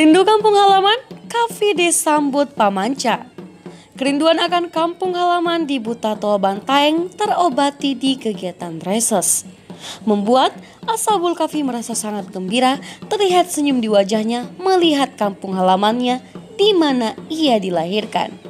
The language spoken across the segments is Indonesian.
Rindu kampung halaman, Kafi disambut Pamanca. Kerinduan akan kampung halaman di Buta Tol Bantaeng terobati di kegiatan reses. Membuat Ashabul Kafi merasa sangat gembira, terlihat senyum di wajahnya melihat kampung halamannya di mana ia dilahirkan.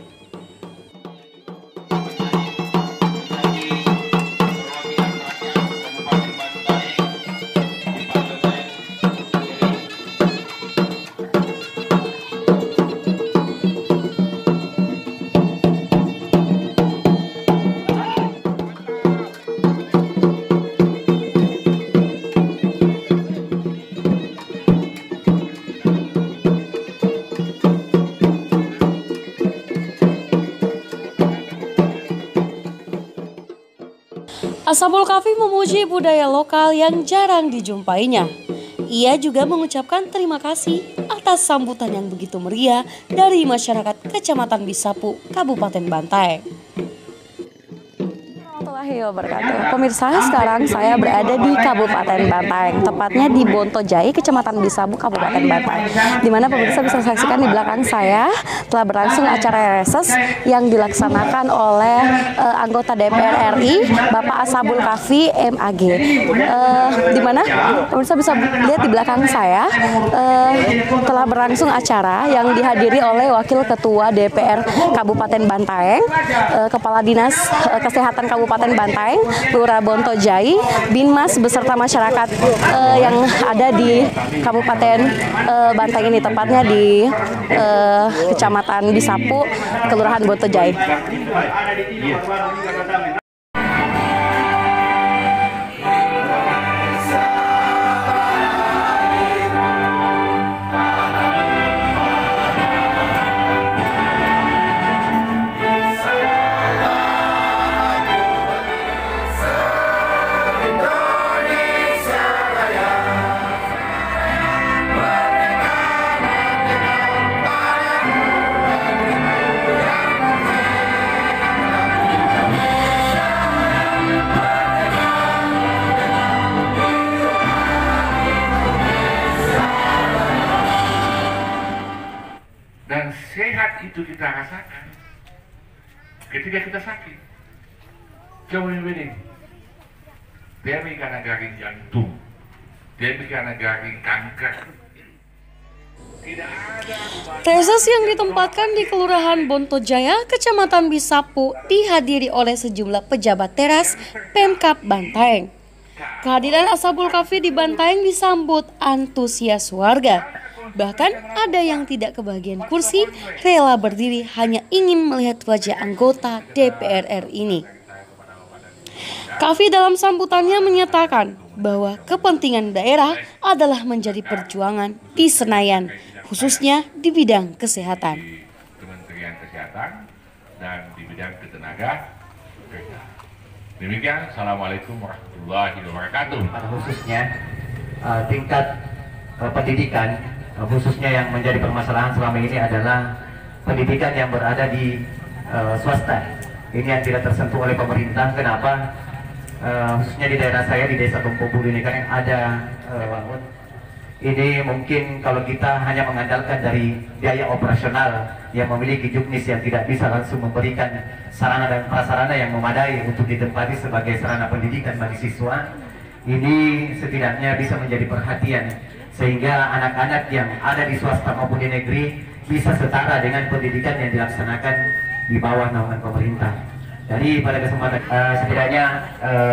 Ashabul Kafi memuji budaya lokal yang jarang dijumpainya. Ia juga mengucapkan terima kasih atas sambutan yang begitu meriah dari masyarakat Kecamatan Bisapu, Kabupaten Bantaeng. Pemirsa, sekarang saya berada di Kabupaten Bantaeng, tepatnya di Bontojai, Kecamatan Bisapu, Kabupaten Bantaeng. Di mana pemirsa bisa saksikan di belakang saya telah berlangsung acara reses yang dilaksanakan oleh anggota DPR RI, Bapak Ashabul Kafi MAG. Di mana pemirsa bisa lihat di belakang saya telah berlangsung acara yang dihadiri oleh Wakil Ketua DPR Kabupaten Bantaeng, Kepala Dinas Kesehatan Kabupaten Bantaeng, Lurah Bontojai, Binmas beserta masyarakat yang ada di Kabupaten Bantaeng ini, tepatnya di Kecamatan Bisapu, Kelurahan Bontojai. Dan sehat itu kita rasakan ketika kita sakit. Coba ini, demi karena garing jantung, demi karena garing kanker. Reses yang ditempatkan di Kelurahan Bontojaya, Kecamatan Bisapu, dihadiri oleh sejumlah pejabat teras Pemkab Bantaeng. Kehadiran Ashabul Kafi di Bantaeng disambut antusias warga. Bahkan ada yang tidak kebagian kursi, rela berdiri hanya ingin melihat wajah anggota DPR RI ini. Kafi dalam sambutannya menyatakan bahwa kepentingan daerah adalah menjadi perjuangan di Senayan, khususnya di bidang kesehatan. Kementerian Kesehatan dan di bidang ketenaga kerjaan. Demikian, Assalamualaikum warahmatullahi wabarakatuh. Khususnya tingkat pendidikan, khususnya yang menjadi permasalahan selama ini adalah pendidikan yang berada di swasta. Ini yang tidak tersentuh oleh pemerintah. Kenapa? Khususnya di daerah saya, di Desa Tumpubu ini kan yang ada ini mungkin kalau kita hanya mengandalkan dari biaya operasional yang memiliki juknis yang tidak bisa langsung memberikan sarana dan prasarana yang memadai untuk ditempati sebagai sarana pendidikan bagi siswa, ini setidaknya bisa menjadi perhatian sehingga anak-anak yang ada di swasta maupun di negeri bisa setara dengan pendidikan yang dilaksanakan di bawah naungan pemerintah. Jadi pada kesempatan setidaknya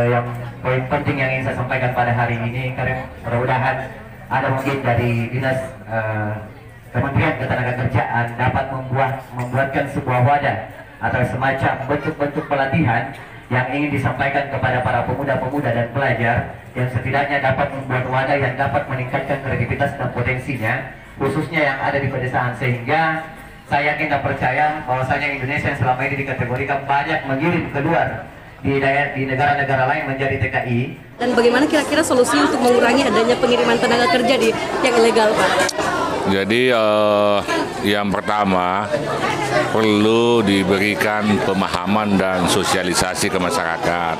yang poin penting yang ingin saya sampaikan pada hari ini, karena mudah-mudahan ada mungkin dari Dinas Kementerian Ketenagakerjaan dapat membuatkan sebuah wadah atau semacam bentuk-bentuk pelatihan yang ingin disampaikan kepada para pemuda-pemuda dan pelajar yang setidaknya dapat membuat wadah yang dapat meningkatkan kredibilitas dan potensinya, khususnya yang ada di pedesaan, sehingga saya yakin dan percaya bahwasanya Indonesia yang selama ini dikategorikan banyak mengirim keluar di negara-negara lain menjadi TKI. Dan bagaimana kira-kira solusi untuk mengurangi adanya pengiriman tenaga kerja yang ilegal, Pak? Jadi yang pertama perlu diberikan pemahaman dan sosialisasi ke masyarakat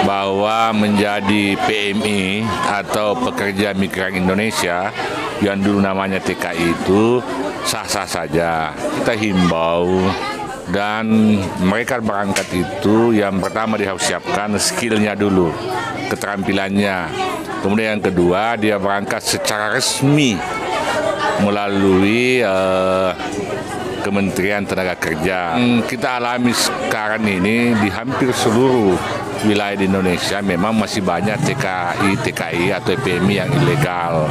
bahwa menjadi PMI atau pekerja migran Indonesia yang dulu namanya TKI itu sah-sah saja. Kita himbau dan mereka berangkat itu yang pertama dia harus siapkan skillnya dulu, keterampilannya. Kemudian yang kedua dia berangkat secara resmi melalui Kementerian Tenaga Kerja. Kita alami sekarang ini di hampir seluruh wilayah di Indonesia memang masih banyak TKI atau PMI yang ilegal.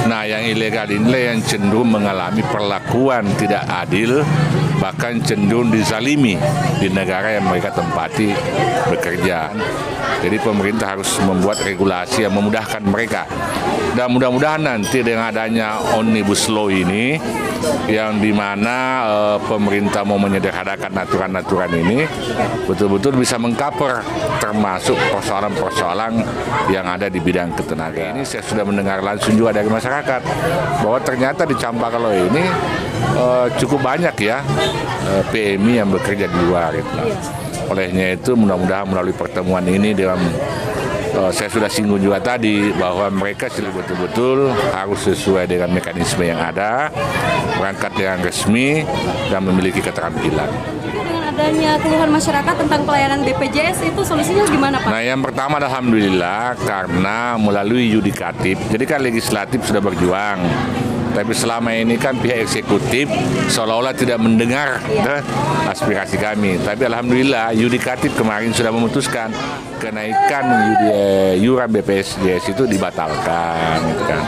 Nah, yang ilegal inilah yang cenderung mengalami perlakuan tidak adil, bahkan cenderung dizalimi di negara yang mereka tempati bekerja. Jadi pemerintah harus membuat regulasi yang memudahkan mereka. Dan mudah-mudahan nanti dengan adanya Omnibus Law ini, yang dimana pemerintah mau menyederhanakan aturan-aturan ini, betul-betul bisa mengcover termasuk persoalan-persoalan yang ada di bidang ketenagaan. Ini saya sudah mendengar langsung juga dari masyarakat bahwa ternyata di Campakalo ini cukup banyak ya PMI yang bekerja di luar. Olehnya itu mudah-mudahan melalui pertemuan ini dengan saya sudah singgung juga tadi bahwa mereka betul-betul harus sesuai dengan mekanisme yang ada, berangkat dengan resmi dan memiliki keterampilan. Dengan adanya keluhan masyarakat tentang pelayanan BPJS itu solusinya gimana, Pak? Nah, yang pertama alhamdulillah karena melalui yudikatif, jadi kan legislatif sudah berjuang. Tapi selama ini kan pihak eksekutif seolah-olah tidak mendengar aspirasi kami. Tapi alhamdulillah yudikatif kemarin sudah memutuskan kenaikan iuran BPJS itu dibatalkan. Gitu kan.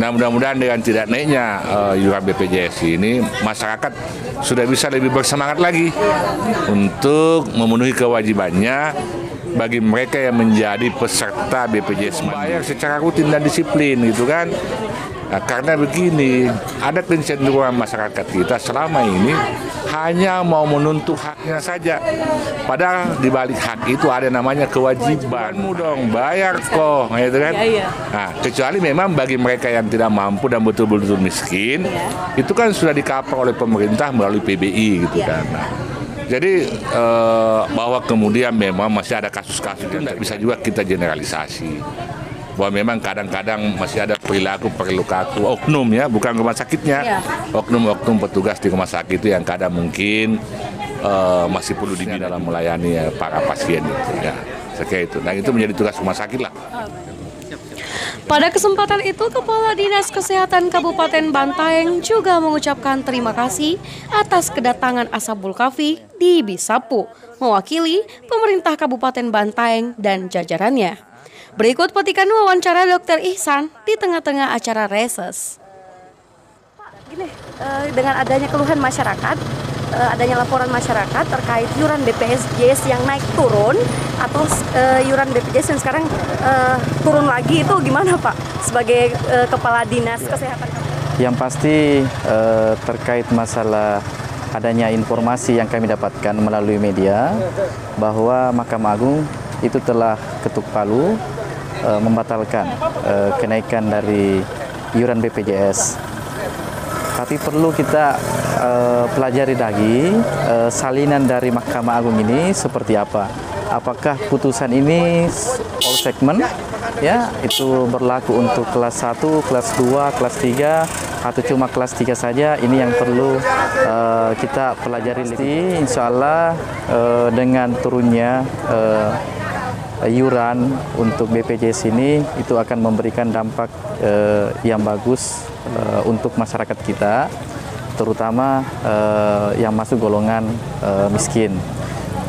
Nah, mudah-mudahan dengan tidak naiknya iuran BPJS ini masyarakat sudah bisa lebih bersemangat lagi untuk memenuhi kewajibannya bagi mereka yang menjadi peserta BPJS bayar secara rutin dan disiplin gitu kan. Nah, karena begini, ada kecenderungan masyarakat kita selama ini hanya mau menuntut haknya saja. Padahal di balik hak itu ada namanya kewajiban. Dong, bayar kok, gitu kan? Nah, kecuali memang bagi mereka yang tidak mampu dan betul-betul miskin, itu kan sudah di-cover oleh pemerintah melalui PBI, gitu kan. Nah, jadi bahwa kemudian memang masih ada kasus-kasus itu tidak bisa juga kita generalisasi. Bahwa memang kadang-kadang masih ada perilaku oknum ya, bukan rumah sakitnya, oknum-oknum petugas di rumah sakit itu yang kadang mungkin masih perlu dibina dalam melayani para pasien itu ya, seperti itu. Nah, itu menjadi tugas rumah sakit lah. Pada kesempatan itu, Kepala Dinas Kesehatan Kabupaten Bantaeng juga mengucapkan terima kasih atas kedatangan Ashabul Kahfi di Bisapu, mewakili pemerintah Kabupaten Bantaeng dan jajarannya. Berikut petikan wawancara Dr. Ihsan di tengah-tengah acara reses. Gini, dengan adanya keluhan masyarakat, adanya laporan masyarakat terkait iuran BPJS yang naik turun atau iuran BPJS yang sekarang turun lagi, itu gimana Pak sebagai Kepala Dinas Kesehatan? Yang pasti terkait masalah adanya informasi yang kami dapatkan melalui media bahwa Mahkamah Agung itu telah ketuk palu membatalkan kenaikan dari iuran BPJS. Tapi perlu kita pelajari lagi salinan dari Mahkamah Agung ini seperti apa. Apakah putusan ini all segment ya, itu berlaku untuk kelas 1, kelas 2, kelas 3 atau cuma kelas 3 saja? Ini yang perlu kita pelajari. Insya Allah dengan turunnya iuran untuk BPJS ini itu akan memberikan dampak yang bagus untuk masyarakat kita, terutama yang masuk golongan miskin.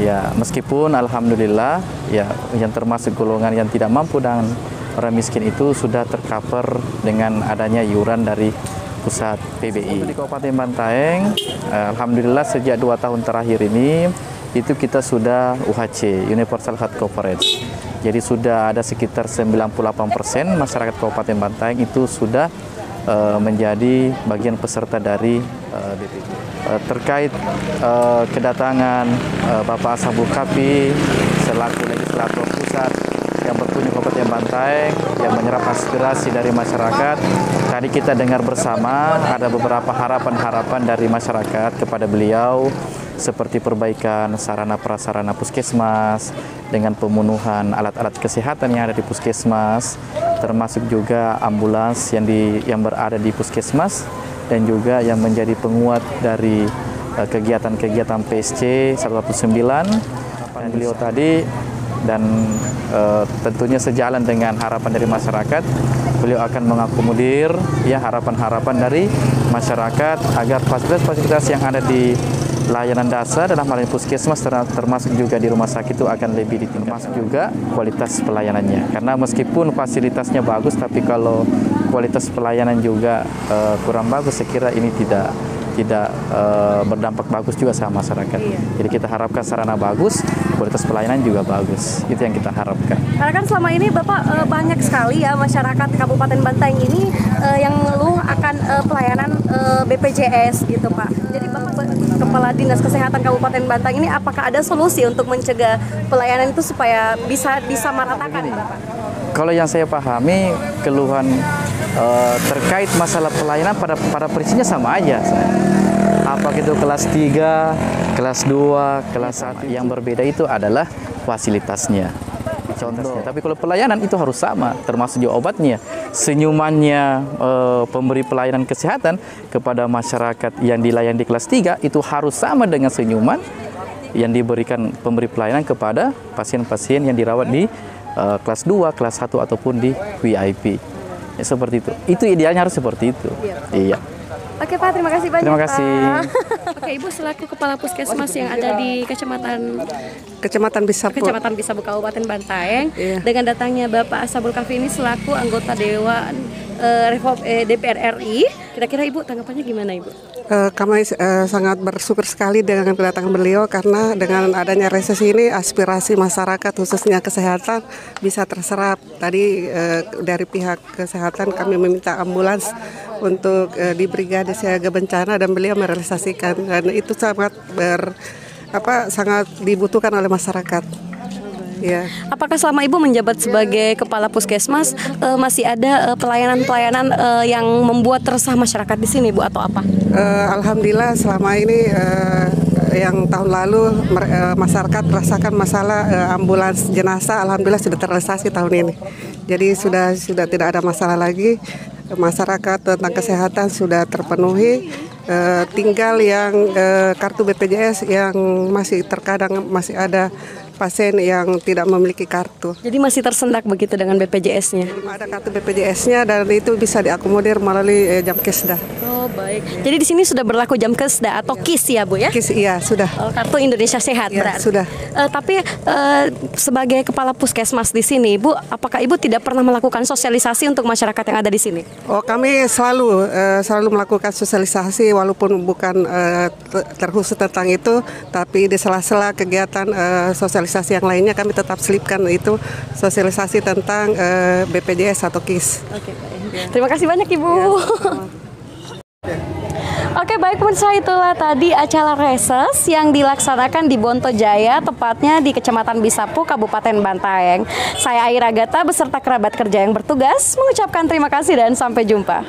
Ya, meskipun alhamdulillah ya yang termasuk golongan yang tidak mampu dan orang miskin itu sudah tercover dengan adanya iuran dari pusat PBI. Di Kabupaten Bantaeng, alhamdulillah sejak 2 tahun terakhir ini itu kita sudah UHC, Universal Health Coverage. Jadi sudah ada sekitar 98% masyarakat Kabupaten Bantaeng itu sudah menjadi bagian peserta dari BPJS. Terkait kedatangan Bapak Ashabul Kahfi selaku legislator pusat yang berkunjung Kabupaten Bantaeng yang menyerap aspirasi dari masyarakat, tadi kita dengar bersama ada beberapa harapan-harapan dari masyarakat kepada beliau seperti perbaikan sarana prasarana puskesmas dengan pemenuhan alat-alat kesehatan yang ada di puskesmas, termasuk juga ambulans yang berada di puskesmas dan juga yang menjadi penguat dari kegiatan-kegiatan PSC 119 dan beliau tadi, dan tentunya sejalan dengan harapan dari masyarakat, beliau akan mengakomodir ya harapan-harapan dari masyarakat agar fasilitas-fasilitas yang ada di layanan dasar dalam hal ini puskesmas termasuk juga di rumah sakit itu akan lebih ditingkatkan, termasuk juga kualitas pelayanannya. Karena meskipun fasilitasnya bagus, tapi kalau kualitas pelayanan juga kurang bagus, saya kira ini tidak berdampak bagus juga sama masyarakat. Jadi kita harapkan sarana bagus, kualitas pelayanan juga bagus. Itu yang kita harapkan. Karena kan selama ini Bapak banyak sekali ya masyarakat Kabupaten Bantaeng ini yang mengeluh akan pelayanan BPJS gitu Pak. Jadi Bapak Kepala Dinas Kesehatan Kabupaten Bantaeng ini apakah ada solusi untuk mencegah pelayanan itu supaya bisa disamaratakan Bapak? Kalau yang saya pahami, keluhan terkait masalah pelayanan pada prinsipnya sama aja. Apakah itu kelas 3, kelas 2, kelas 1, yang berbeda itu adalah fasilitasnya. Contohnya. Tapi kalau pelayanan itu harus sama, termasuk juga obatnya, senyumannya pemberi pelayanan kesehatan kepada masyarakat yang dilayani di kelas 3 itu harus sama dengan senyuman yang diberikan pemberi pelayanan kepada pasien-pasien yang dirawat di kelas 2, kelas 1 ataupun di VIP. Ya, seperti itu. Itu idealnya harus seperti itu. Iya. Oke Pak, terima kasih banyak. Terima kasih. Pak. Oke Ibu selaku Kepala Puskesmas yang ada di Kecamatan Bisapu Kabupaten Bantaeng, dengan datangnya Bapak Ashabul Kahfi ini selaku anggota Dewan DPR RI, kira-kira Ibu tanggapannya gimana Ibu? Kami sangat bersyukur sekali dengan kedatangan beliau, karena dengan adanya resesi ini aspirasi masyarakat khususnya kesehatan bisa terserap. Tadi dari pihak kesehatan kami meminta ambulans untuk di Brigade Siaga Bencana dan beliau merealisasikan, dan itu sangat sangat dibutuhkan oleh masyarakat. Ya. Apakah selama Ibu menjabat sebagai Kepala Puskesmas masih ada pelayanan-pelayanan yang membuat resah masyarakat di sini Bu atau apa? Alhamdulillah selama ini yang tahun lalu masyarakat merasakan masalah ambulans jenazah, alhamdulillah sudah terrealisasi tahun ini. Jadi sudah tidak ada masalah lagi. Masyarakat tentang kesehatan sudah terpenuhi. Tinggal yang kartu BPJS yang masih terkadang masih ada pasien yang tidak memiliki kartu. Jadi masih tersendak begitu dengan BPJS-nya? Belum ada kartu BPJS-nya dan itu bisa diakomodir melalui Jamkesda. Oh baik. Jadi di sini sudah berlaku Jamkesda atau KIS ya Bu ya? KIS iya sudah. Kartu Indonesia Sehat ya, berarti. Sudah. Tapi sebagai Kepala Puskesmas di sini, Bu, apakah Ibu tidak pernah melakukan sosialisasi untuk masyarakat yang ada di sini? Oh kami selalu melakukan sosialisasi walaupun bukan terkhusus tentang itu, tapi di sela-sela kegiatan sosialisasi yang lainnya kami tetap selipkan itu sosialisasi tentang BPJS atau KIS. Oke, terima kasih banyak Ibu. Oke, baik pemirsa, itulah tadi acara reses yang dilaksanakan di Bonto Jaya, tepatnya di Kecamatan Bisapu, Kabupaten Bantaeng. Saya Aira Gata beserta kerabat kerja yang bertugas mengucapkan terima kasih dan sampai jumpa.